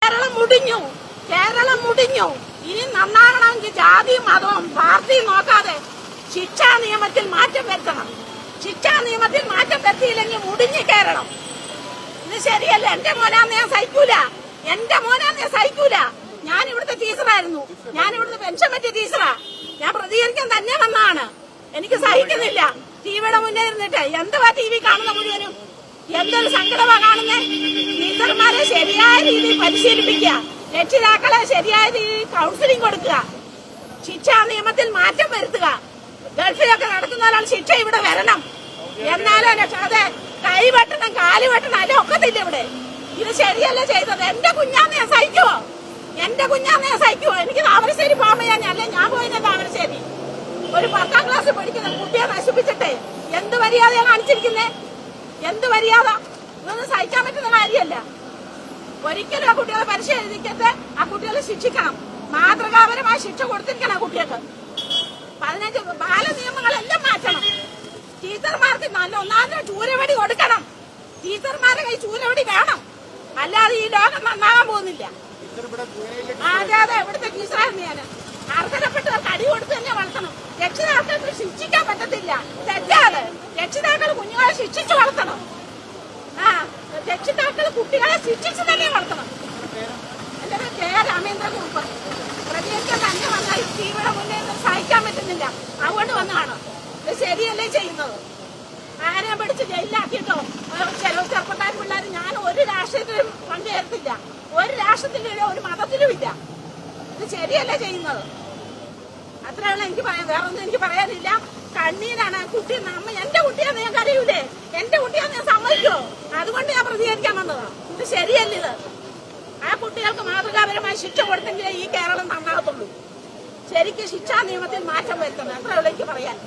കേരളം മുടിഞ്ഞു, കേരളം മുടിഞ്ഞു. ഇനി നന്നാകണമെങ്കിൽ ജാതിയും മതവും പാർട്ടിയും നോക്കാതെ ശിക്ഷാ നിയമത്തിൽ മാറ്റം വരുത്തണം. ശിക്ഷാ നിയമത്തിൽ മാറ്റം വരുത്തിയില്ലെങ്കിൽ മുടിഞ്ഞു കേരളം. ഇത് ശരിയല്ല. എന്റെ മോനാന്ന് ഞാൻ സഹിക്കൂല, എന്റെ മോനാന്ന് ഞാൻ സഹിക്കൂല. ഞാൻ ഇവിടുത്തെ ടീച്ചറായിരുന്നു, ഞാൻ ഇവിടുത്തെ പെൻഷൻ പറ്റിയ ടീച്ചറാ. ഞാൻ പ്രതികരിക്കാൻ തന്നെ വന്നതാണ്. എനിക്ക് സഹിക്കുന്നില്ല. ടിവിയുടെ മുന്നേ ഇരുന്നിട്ട് എന്തുവാ ടി വി കാണുന്ന മുഴുവനും? എന്തൊരു സങ്കടമാ കാണുന്നേ. ടീച്ചർമാരെ ശരിയായ രീതിയിൽ പരിശീലിപ്പിക്കുക, രക്ഷിതാക്കളെ ശരിയായ രീതിയിൽ കൗൺസിലിംഗ് കൊടുക്കുക, ശിക്ഷാ നിയമത്തിൽ മാറ്റം വരുത്തുക. ഗൾഫിലൊക്കെ നടക്കുന്ന ഒരാൾ ശിക്ഷ ഇവിടെ വരണം. എന്നാലും അതെ കൈ വെട്ടണം, കാല് വെട്ടണം, അല്ലെ ഒക്കത്തില്ല ഇവിടെ. ഇത് ശരിയല്ല ചെയ്തത്. എന്റെ കുഞ്ഞാന്ന് ഞാൻ സഹിക്കുവോ? എന്റെ കുഞ്ഞാന്ന് ഞാൻ സഹിക്കുവോ? എനിക്ക് താമരശ്ശേരി പോകാൻ അല്ലെ ഞാൻ പോയില്ല താമരശ്ശേരി. ഒരു 10ാം ക്ലാസ് പഠിക്കുന്ന കുട്ടിയെ നശിപ്പിച്ചിട്ടേ എന്ത് മര്യാദയാ കാണിച്ചിരിക്കുന്നേ? എന്ത് മര്യാദ? ഇതൊന്നും സഹിക്കാൻ പറ്റുന്ന കാര്യമല്ല. ഒരിക്കലും ആ കുട്ടികളെ പരീക്ഷ എഴുതിക്കത്ത് ആ കുട്ടികളെ ശിക്ഷിക്കണം. മാതൃകാപരമായ ശിക്ഷ കൊടുത്തിരിക്കണം ആ കുട്ടികൾക്ക്. 15 ബാല നിയമങ്ങളെല്ലാം മാറ്റണം. ടീച്ചർമാർക്ക് നല്ല ഒന്നാമത് ചൂരവടി കൊടുക്കണം. ടീച്ചർമാരുടെ കൈ ചൂരവടി വേണം, അല്ലാതെ ഈ ലോകം നന്നാകാൻ പോകുന്നില്ല. അതെ അതെ, ഇവിടുത്തെ ടീച്ചറായിരുന്നു ഞാൻ. അർഹതപ്പെട്ടവർക്ക് അടി കൊടുത്ത് തന്നെ വളർത്തണം. രക്ഷിതാക്കൾക്ക് ശിക്ഷിക്കാൻ പറ്റത്തില്ല, തെറ്റാണ്. രക്ഷിതാക്കൾ കുഞ്ഞുങ്ങളെ ശിക്ഷിച്ചു വളർത്തണം. രക്ഷിതാക്കൾ കുട്ടികളെ ശിക്ഷിച്ച് തന്നെ വളർത്തണം. എന്റെ പേര് കെ രാമേന്ദ്രകുറുപ്പ്. പ്രതികരിക്കാൻ തന്നെ വന്നാൽ ടിവിയുടെ മുന്നേ സഹിക്കാൻ പറ്റുന്നില്ല, അതുകൊണ്ട് വന്നതാണ്. ഇത് ശരിയല്ലേ ചെയ്യുന്നത്? ആരെ പിടിച്ച് ജയിലിലാക്കിയിട്ടോ ചില ചെറുപ്പക്കാർ പിള്ളേർ ഞാൻ ഒരു രാഷ്ട്രീയത്തിലും പങ്കുചേർത്തില്ല, ഒരു രാഷ്ട്രത്തിലും ഒരു മതത്തിലും ഇല്ല. ഇത് ശരിയല്ലേ ചെയ്യുന്നത്? അത്രയുള്ള എനിക്ക് പറയാം, വേറെ ഒന്നും എനിക്ക് പറയാനില്ല. കണ്ണീരാണ്. കുട്ടി എന്റെ കുട്ടിയാന്ന് ഞാൻ കരയൂലേ? എന്റെ കുട്ടിയാന്ന് ഞാൻ സമ്മതിക്കുമോ? അതുകൊണ്ട് ഞാൻ പ്രതികരിക്കാൻ വന്നതാണ്. ഇത് ശരിയല്ല. ഇത് ആ കുട്ടികൾക്ക് മാതൃകാപരമായ ശിക്ഷ കൊടുത്തെങ്കിലേ ഈ കേരളം നന്നാകത്തുള്ളൂ. ശരിക്കും ശിക്ഷാ നിയമത്തിൽ മാറ്റം വരുത്തണം. അത്രയുള്ള എനിക്ക് പറയാൻ.